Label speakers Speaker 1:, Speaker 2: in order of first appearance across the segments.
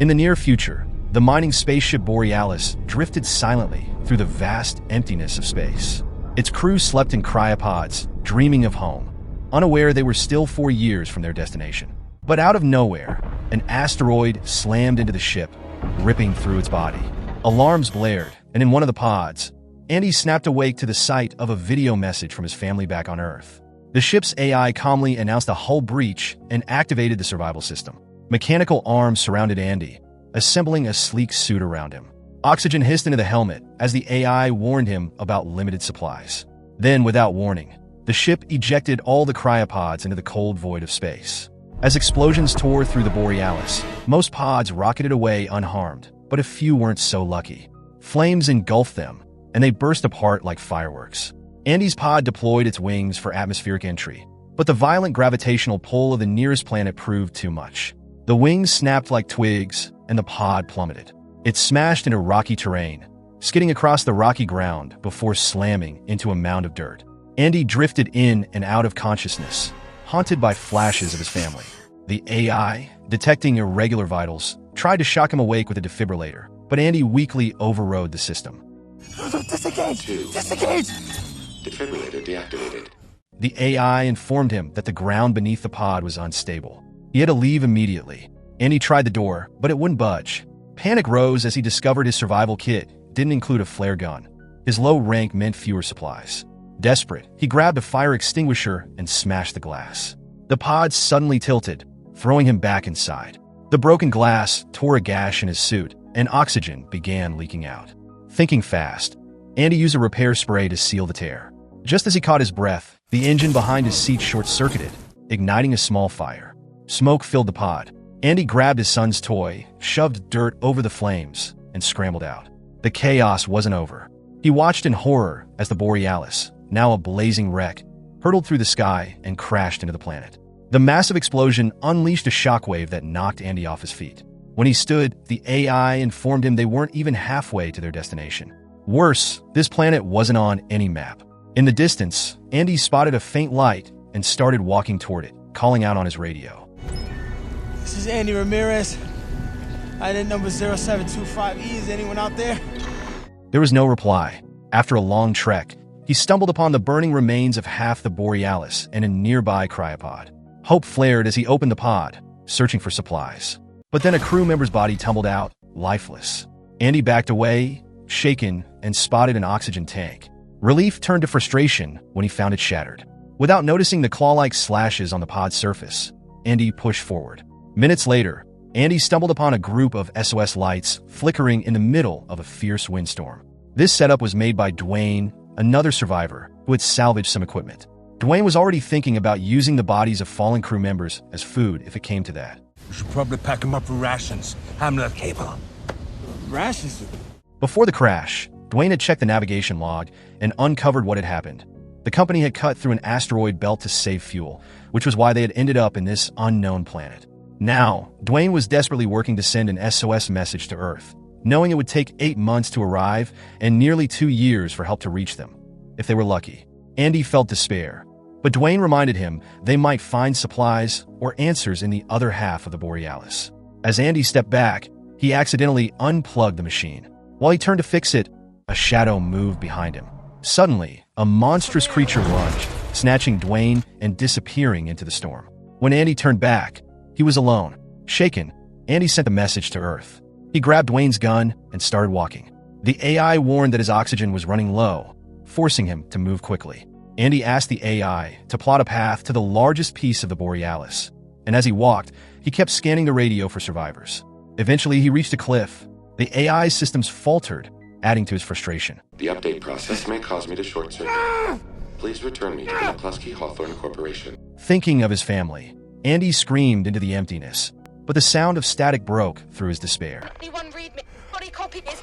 Speaker 1: In the near future, the mining spaceship Borealis drifted silently through the vast emptiness of space. Its crew slept in cryopods, dreaming of home, unaware they were still 4 years from their destination. But out of nowhere, an asteroid slammed into the ship, ripping through its body. Alarms blared, and in one of the pods, Andy snapped awake to the sight of a video message from his family back on Earth. The ship's AI calmly announced a hull breach and activated the survival system. Mechanical arms surrounded Andy, assembling a sleek suit around him. Oxygen hissed into the helmet as the AI warned him about limited supplies. Then, without warning, the ship ejected all the cryopods into the cold void of space. As explosions tore through the Borealis, most pods rocketed away unharmed, but a few weren't so lucky. Flames engulfed them, and they burst apart like fireworks. Andy's pod deployed its wings for atmospheric entry, but the violent gravitational pull of the nearest planet proved too much. The wings snapped like twigs, and the pod plummeted. It smashed into rocky terrain, skidding across the rocky ground before slamming into a mound of dirt. Andy drifted in and out of consciousness, haunted by flashes of his family. The AI, detecting irregular vitals, tried to shock him awake with a defibrillator, but Andy weakly overrode the system.
Speaker 2: Disengage! Disengage! Defibrillator deactivated.
Speaker 1: The AI informed him that the ground beneath the pod was unstable. He had to leave immediately. Andy tried the door, but it wouldn't budge. Panic rose as he discovered his survival kit didn't include a flare gun. His low rank meant fewer supplies. Desperate, he grabbed a fire extinguisher and smashed the glass. The pod suddenly tilted, throwing him back inside. The broken glass tore a gash in his suit, and oxygen began leaking out. Thinking fast, Andy used a repair spray to seal the tear. Just as he caught his breath, the engine behind his seat short-circuited, igniting a small fire. Smoke filled the pod. Andy grabbed his son's toy, shoved dirt over the flames, and scrambled out. The chaos wasn't over. He watched in horror as the Borealis, now a blazing wreck, hurtled through the sky and crashed into the planet. The massive explosion unleashed a shockwave that knocked Andy off his feet. When he stood, the AI informed him they weren't even halfway to their destination. Worse, this planet wasn't on any map. In the distance, Andy spotted a faint light and started walking toward it, calling out on his radio.
Speaker 3: This is Andy Ramirez. Island number 0725E. Is anyone out there?
Speaker 1: There was no reply. After a long trek, he stumbled upon the burning remains of half the Borealis and a nearby cryopod. Hope flared as he opened the pod, searching for supplies. But then a crew member's body tumbled out, lifeless. Andy backed away, shaken, and spotted an oxygen tank. Relief turned to frustration when he found it shattered. Without noticing the claw-like slashes on the pod's surface, Andy pushed forward. Minutes later, Andy stumbled upon a group of SOS lights flickering in the middle of a fierce windstorm. This setup was made by Dwayne, another survivor, who had salvaged some equipment. Dwayne was already thinking about using the bodies of fallen crew members as food if it came to that.
Speaker 4: We should probably pack them up for rations. Hamlet cable.
Speaker 3: Rations?
Speaker 1: Before the crash, Dwayne had checked the navigation log and uncovered what had happened. The company had cut through an asteroid belt to save fuel, which was why they had ended up in this unknown planet. Now, Dwayne was desperately working to send an SOS message to Earth, knowing it would take 8 months to arrive and nearly 2 years for help to reach them, if they were lucky. Andy felt despair, but Dwayne reminded him they might find supplies or answers in the other half of the Borealis. As Andy stepped back, he accidentally unplugged the machine. While he turned to fix it, a shadow moved behind him. Suddenly, a monstrous creature lunged, snatching Dwayne and disappearing into the storm. When Andy turned back, he was alone. Shaken, Andy sent a message to Earth. He grabbed Dwayne's gun and started walking. The AI warned that his oxygen was running low, forcing him to move quickly. Andy asked the AI to plot a path to the largest piece of the Borealis, and as he walked, he kept scanning the radio for survivors. Eventually, he reached a cliff. The AI systems faltered, adding to his frustration.
Speaker 2: The update process may cause me to short-circuit. Please return me to the McCluskey Hawthorne Corporation.
Speaker 1: Thinking of his family, Andy screamed into the emptiness, but the sound of static broke through his despair.
Speaker 5: Anyone read me? Body copy this.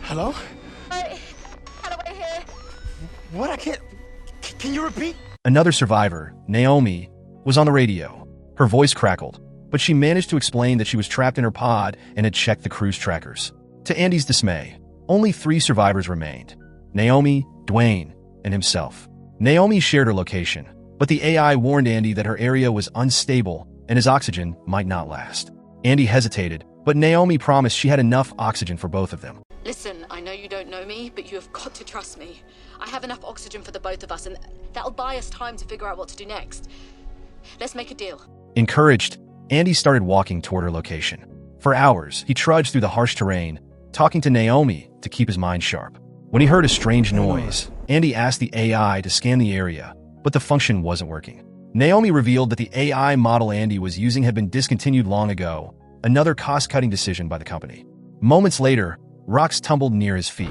Speaker 3: Hello?
Speaker 5: Hello, I hear.
Speaker 3: What? I can't... Can you repeat?
Speaker 1: Another survivor, Naomi, was on the radio. Her voice crackled, but she managed to explain that she was trapped in her pod and had checked the crew's trackers. To Andy's dismay, only 3 survivors remained: Naomi, Dwayne, and himself. Naomi shared her location, but the AI warned Andy that her area was unstable and his oxygen might not last. Andy hesitated, but Naomi promised she had enough oxygen for both of them.
Speaker 5: Listen, I know you don't know me, but you have got to trust me. I have enough oxygen for the both of us, and that'll buy us time to figure out what to do next. Let's make a deal.
Speaker 1: Encouraged, Andy started walking toward her location. For hours, he trudged through the harsh terrain, talking to Naomi to keep his mind sharp. When he heard a strange noise, Andy asked the AI to scan the area, but the function wasn't working. Naomi revealed that the AI model Andy was using had been discontinued long ago, another cost-cutting decision by the company. Moments later, rocks tumbled near his feet.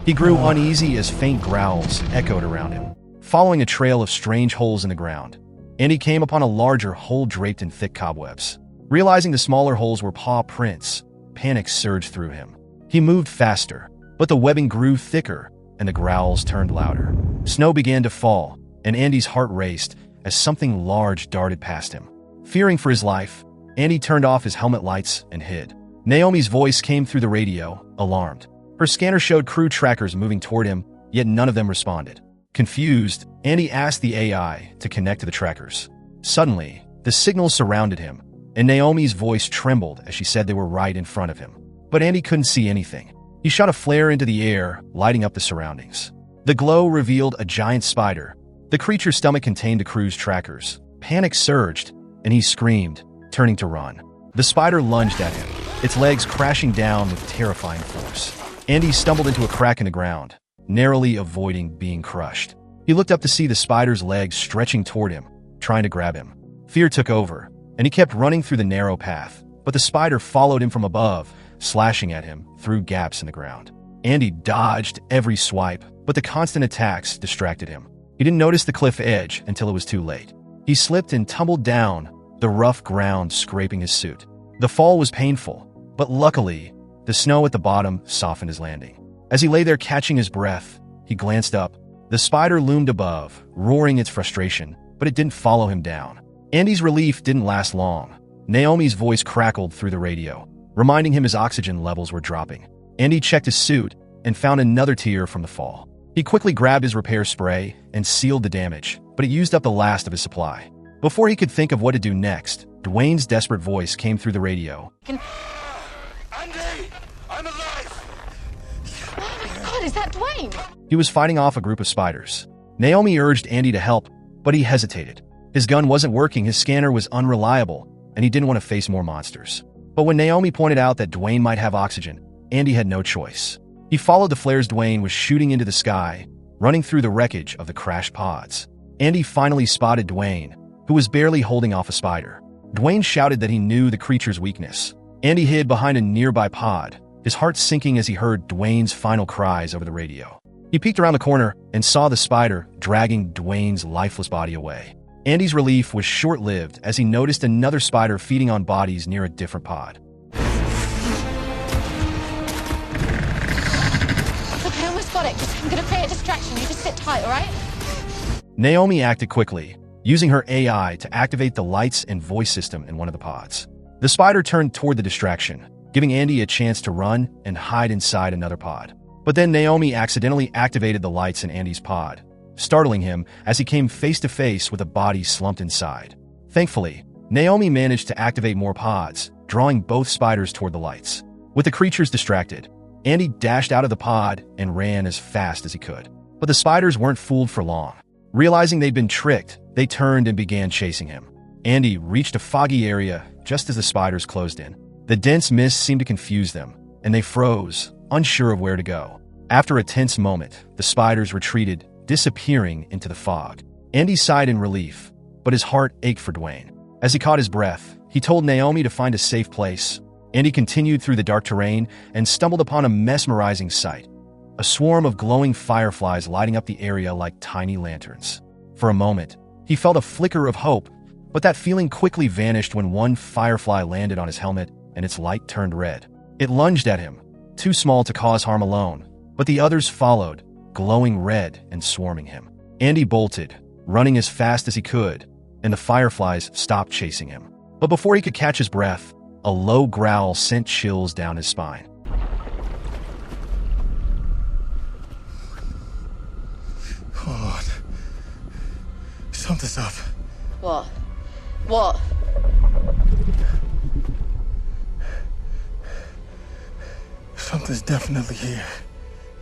Speaker 1: He grew uneasy as faint growls echoed around him. Following a trail of strange holes in the ground, Andy came upon a larger hole draped in thick cobwebs. Realizing the smaller holes were paw prints, panic surged through him. He moved faster, but the webbing grew thicker and the growls turned louder. Snow began to fall, and Andy's heart raced as something large darted past him. Fearing for his life, Andy turned off his helmet lights and hid. Naomi's voice came through the radio, alarmed. Her scanner showed crew trackers moving toward him, yet none of them responded. Confused, Andy asked the AI to connect to the trackers. Suddenly, the signals surrounded him, and Naomi's voice trembled as she said they were right in front of him. But Andy couldn't see anything. He shot a flare into the air, lighting up the surroundings. The glow revealed a giant spider. The creature's stomach contained the crew's trackers. Panic surged, and he screamed, turning to run. The spider lunged at him, its legs crashing down with terrifying force. Andy stumbled into a crack in the ground, narrowly avoiding being crushed. He looked up to see the spider's legs stretching toward him, trying to grab him. Fear took over, and he kept running through the narrow path, but the spider followed him from above, slashing at him through gaps in the ground. Andy dodged every swipe, but the constant attacks distracted him. He didn't notice the cliff edge until it was too late. He slipped and tumbled down, the rough ground scraping his suit. The fall was painful, but luckily, the snow at the bottom softened his landing. As he lay there catching his breath, he glanced up. The spider loomed above, roaring its frustration, but it didn't follow him down. Andy's relief didn't last long. Naomi's voice crackled through the radio, reminding him his oxygen levels were dropping. Andy checked his suit and found another tear from the fall. He quickly grabbed his repair spray and sealed the damage, but it used up the last of his supply. Before he could think of what to do next, Dwayne's desperate voice came through the radio.
Speaker 4: Andy! I'm alive!
Speaker 5: Oh my God, is that Dwayne?
Speaker 1: He was fighting off a group of spiders. Naomi urged Andy to help, but he hesitated. His gun wasn't working, his scanner was unreliable, and he didn't want to face more monsters. But when Naomi pointed out that Dwayne might have oxygen, Andy had no choice. He followed the flares Dwayne was shooting into the sky, running through the wreckage of the crashed pods. Andy finally spotted Dwayne, who was barely holding off a spider. Dwayne shouted that he knew the creature's weakness. Andy hid behind a nearby pod, his heart sinking as he heard Dwayne's final cries over the radio. He peeked around the corner and saw the spider dragging Dwayne's lifeless body away. Andy's relief was short-lived as he noticed another spider feeding on bodies near a different pod.
Speaker 5: Okay, I almost got it. I'm gonna create a distraction. You just sit tight, all right?
Speaker 1: Naomi acted quickly, using her AI to activate the lights and voice system in one of the pods. The spider turned toward the distraction, giving Andy a chance to run and hide inside another pod. But then Naomi accidentally activated the lights in Andy's pod, startling him as he came face to face with a body slumped inside. Thankfully, Naomi managed to activate more pods, drawing both spiders toward the lights. With the creatures distracted, Andy dashed out of the pod and ran as fast as he could. But the spiders weren't fooled for long. Realizing they'd been tricked, they turned and began chasing him. Andy reached a foggy area just as the spiders closed in. The dense mist seemed to confuse them, and they froze, unsure of where to go. After a tense moment, the spiders retreated, disappearing into the fog. Andy sighed in relief, but his heart ached for Dwayne. As he caught his breath, he told Naomi to find a safe place. Andy continued through the dark terrain and stumbled upon a mesmerizing sight. A swarm of glowing fireflies lighting up the area like tiny lanterns. For a moment, he felt a flicker of hope, but that feeling quickly vanished when one firefly landed on his helmet and its light turned red. It lunged at him, too small to cause harm alone, but the others followed, glowing red and swarming him. Andy bolted, running as fast as he could, and the fireflies stopped chasing him. But before he could catch his breath, a low growl sent chills down his spine.
Speaker 3: Hold on. Something's up.
Speaker 5: What? What?
Speaker 3: Something's definitely here.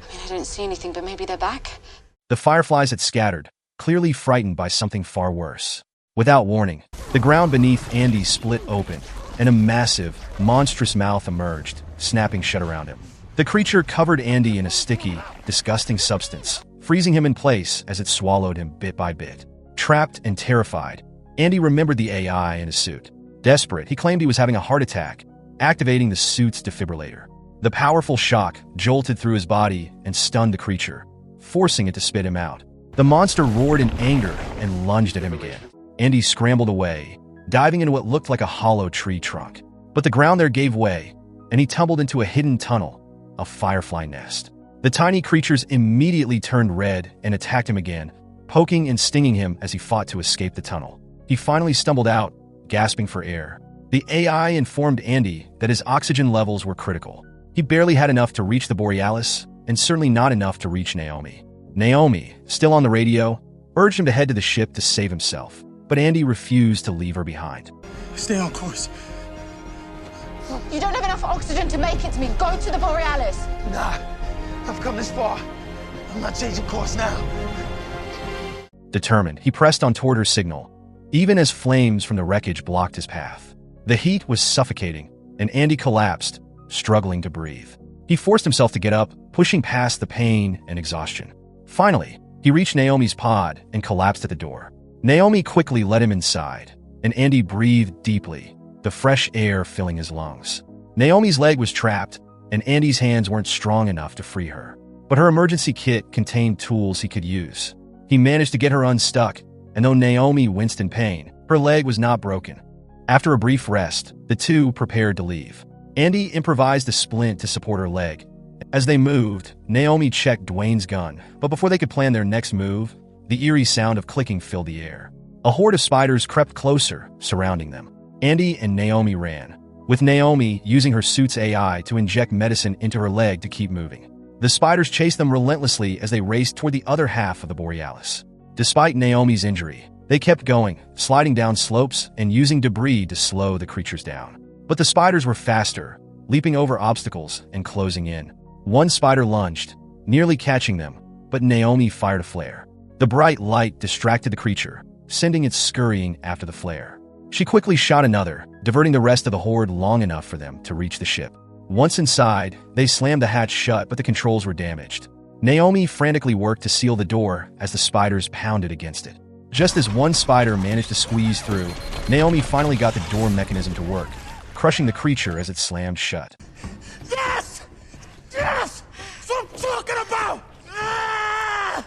Speaker 5: I mean, I didn't see anything, but maybe they're back.
Speaker 1: The fireflies had scattered, clearly frightened by something far worse. Without warning, the ground beneath Andy split open, and a massive, monstrous mouth emerged, snapping shut around him. The creature covered Andy in a sticky, disgusting substance, freezing him in place as it swallowed him bit by bit. Trapped and terrified, Andy remembered the AI in his suit. Desperate, he claimed he was having a heart attack, activating the suit's defibrillator. The powerful shock jolted through his body and stunned the creature, forcing it to spit him out. The monster roared in anger and lunged at him again. Andy scrambled away, diving into what looked like a hollow tree trunk. But the ground there gave way, and he tumbled into a hidden tunnel, a firefly nest. The tiny creatures immediately turned red and attacked him again, poking and stinging him as he fought to escape the tunnel. He finally stumbled out, gasping for air. The AI informed Andy that his oxygen levels were critical. He barely had enough to reach the Borealis, and certainly not enough to reach Naomi. Naomi, still on the radio, urged him to head to the ship to save himself, but Andy refused to leave her behind.
Speaker 3: Stay on course.
Speaker 5: You don't have enough oxygen to make it to me. Go to the Borealis.
Speaker 3: Nah, I've come this far. I'm not changing course now.
Speaker 1: Determined, he pressed on toward her signal, even as flames from the wreckage blocked his path. The heat was suffocating, and Andy collapsed, struggling to breathe. He forced himself to get up, pushing past the pain and exhaustion. Finally, he reached Naomi's pod and collapsed at the door. Naomi quickly let him inside, and Andy breathed deeply, the fresh air filling his lungs. Naomi's leg was trapped, and Andy's hands weren't strong enough to free her. But her emergency kit contained tools he could use. He managed to get her unstuck, and though Naomi winced in pain, her leg was not broken. After a brief rest, the two prepared to leave. Andy improvised a splint to support her leg. As they moved, Naomi checked Dwayne's gun, but before they could plan their next move, the eerie sound of clicking filled the air. A horde of spiders crept closer, surrounding them. Andy and Naomi ran, with Naomi using her suit's AI to inject medicine into her leg to keep moving. The spiders chased them relentlessly as they raced toward the other half of the Borealis. Despite Naomi's injury, they kept going, sliding down slopes and using debris to slow the creatures down. But the spiders were faster, leaping over obstacles and closing in. One spider lunged, nearly catching them, but Naomi fired a flare. The bright light distracted the creature, sending it scurrying after the flare. She quickly shot another, diverting the rest of the horde long enough for them to reach the ship. Once inside, they slammed the hatch shut, but the controls were damaged. Naomi frantically worked to seal the door as the spiders pounded against it. Just as one spider managed to squeeze through, Naomi finally got the door mechanism to work, crushing the creature as it slammed shut.
Speaker 3: Yes! Yes! That's what I'm talking about! Ah!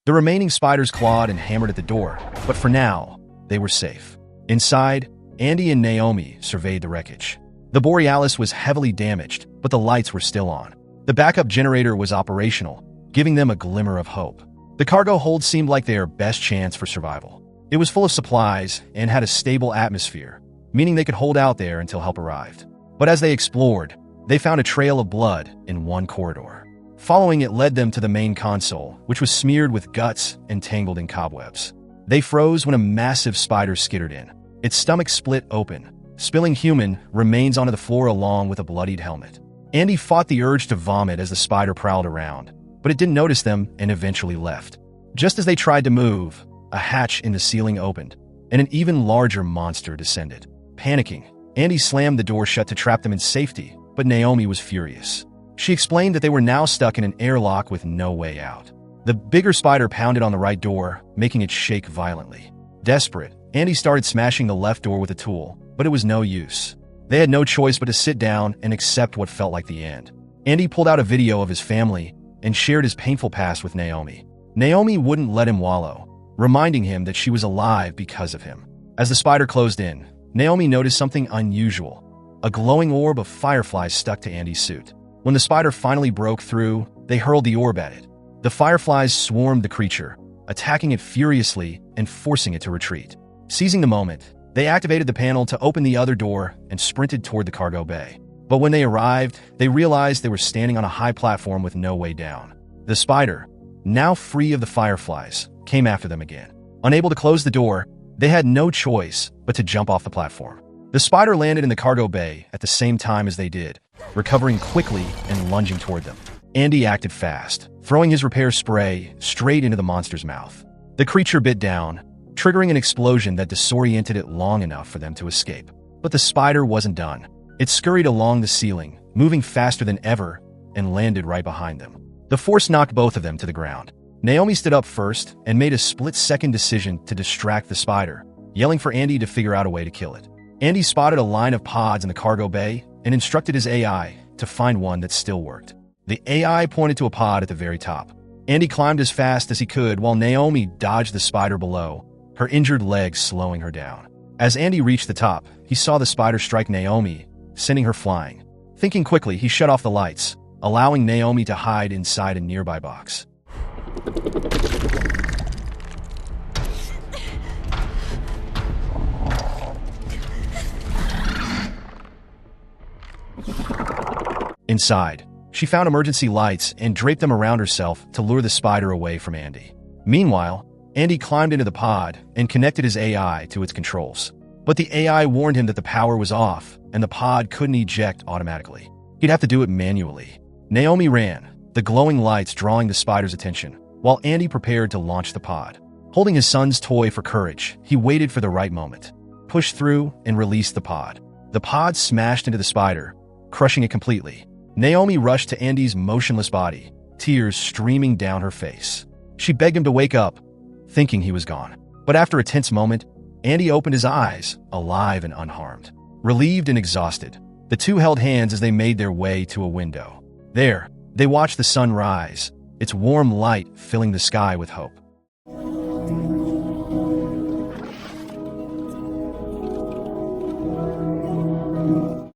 Speaker 1: The remaining spiders clawed and hammered at the door, but for now, they were safe. Inside, Andy and Naomi surveyed the wreckage. The Borealis was heavily damaged, but the lights were still on. The backup generator was operational, giving them a glimmer of hope. The cargo hold seemed like their best chance for survival. It was full of supplies and had a stable atmosphere, meaning they could hold out there until help arrived. But as they explored, they found a trail of blood in one corridor. Following it led them to the main console, which was smeared with guts and tangled in cobwebs. They froze when a massive spider skittered in. Its stomach split open, spilling human remains onto the floor along with a bloodied helmet. Andy fought the urge to vomit as the spider prowled around, but it didn't notice them and eventually left. Just as they tried to move, a hatch in the ceiling opened, and an even larger monster descended. Panicking, Andy slammed the door shut to trap them in safety, but Naomi was furious. She explained that they were now stuck in an airlock with no way out. The bigger spider pounded on the right door, making it shake violently. Desperate, Andy started smashing the left door with a tool, but it was no use. They had no choice but to sit down and accept what felt like the end. Andy pulled out a video of his family and shared his painful past with Naomi. Naomi wouldn't let him wallow, reminding him that she was alive because of him. As the spider closed in, Naomi noticed something unusual. A glowing orb of fireflies stuck to Andy's suit. When the spider finally broke through, they hurled the orb at it. The fireflies swarmed the creature, attacking it furiously and forcing it to retreat. Seizing the moment, they activated the panel to open the other door and sprinted toward the cargo bay. But when they arrived, they realized they were standing on a high platform with no way down. The spider, now free of the fireflies, came after them again. Unable to close the door, they had no choice but to jump off the platform. The spider landed in the cargo bay at the same time as they did, recovering quickly and lunging toward them. Andy acted fast, throwing his repair spray straight into the monster's mouth. The creature bit down, triggering an explosion that disoriented it long enough for them to escape. But the spider wasn't done. It scurried along the ceiling, moving faster than ever, and landed right behind them. The force knocked both of them to the ground. Naomi stood up first and made a split-second decision to distract the spider, yelling for Andy to figure out a way to kill it. Andy spotted a line of pods in the cargo bay and instructed his AI to find one that still worked. The AI pointed to a pod at the very top. Andy climbed as fast as he could while Naomi dodged the spider below, her injured legs slowing her down. As Andy reached the top, he saw the spider strike Naomi, sending her flying. Thinking quickly, he shut off the lights, allowing Naomi to hide inside a nearby box. Inside, she found emergency lights and draped them around herself to lure the spider away from Andy. Meanwhile, Andy climbed into the pod and connected his AI to its controls. But the AI warned him that the power was off and the pod couldn't eject automatically. He'd have to do it manually. Naomi ran, the glowing lights drawing the spider's attention, while Andy prepared to launch the pod. Holding his son's toy for courage, he waited for the right moment, pushed through, and released the pod. The pod smashed into the spider, crushing it completely. Naomi rushed to Andy's motionless body, tears streaming down her face. She begged him to wake up, thinking he was gone. But after a tense moment, Andy opened his eyes, alive and unharmed. Relieved and exhausted, the two held hands as they made their way to a window. There, they watched the sun rise, its warm light filling the sky with hope.